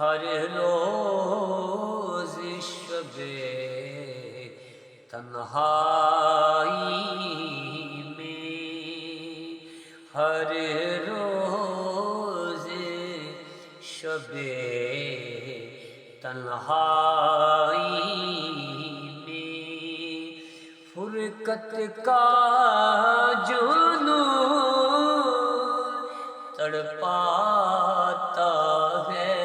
ہر روز شب تنہائی میں، ہر روز شب تنہائی میں، فرقت کا جنون تڑپاتا ہے،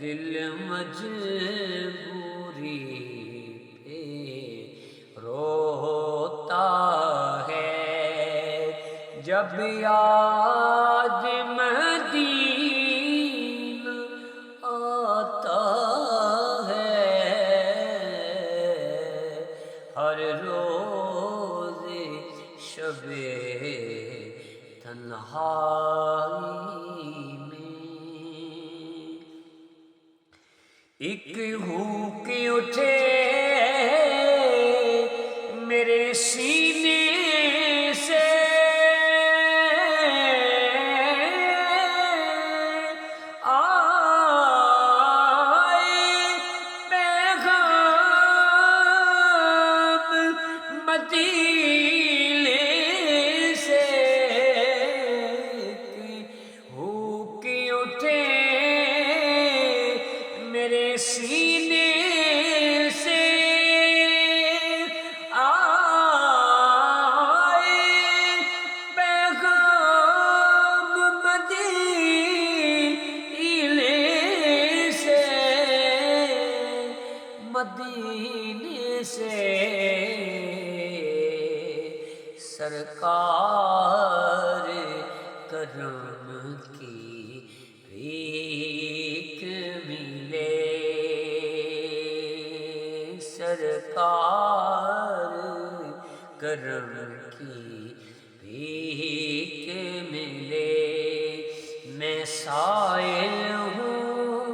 دل مجبوری پہ روتا ہے، جب یاد مدینہ آتا ہے، ہر روز شب تنہائی میں ایک ہوک اٹھے میرے سینے سے، آئے پیغام مدینے سے، ہوک اٹھے میرے سینے سے، آئے پیغام مدینے سے، مدینے سے، سرکار کرم کی بھیک ملے، سرکار کرم کی بھیک ملے، میں سائل ہوں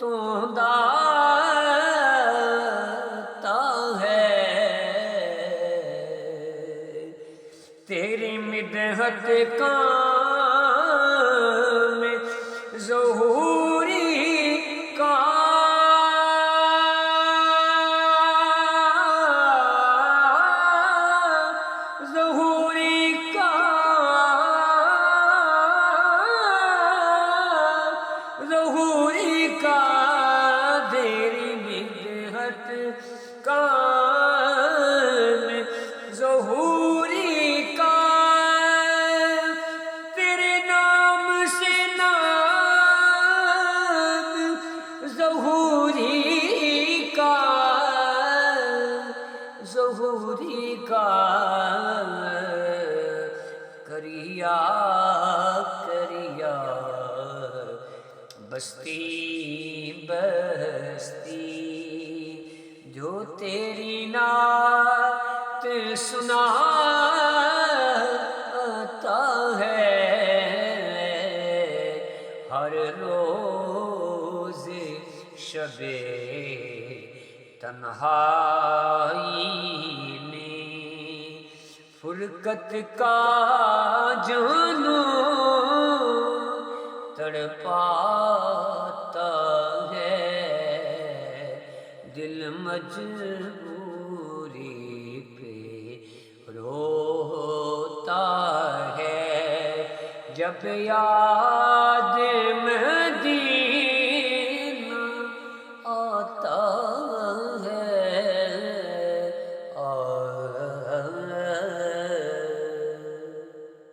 تو داتا ہے، تیری مدحت کام ظہوری کا، ظہوری کا، ظہوری کا، تیری مدحت کام ظہوری کا، تیرے نام سے نام ظہوری کا، ظہوری کا، کریا کریا بستی بستی، جو تیری نعت سناتا ہے، ہر روز شب تنہائی میں، فرقت کا جنون تڑپاتا ہے، دل مجبوری پہ روتا ہے، جب یاد مدینہ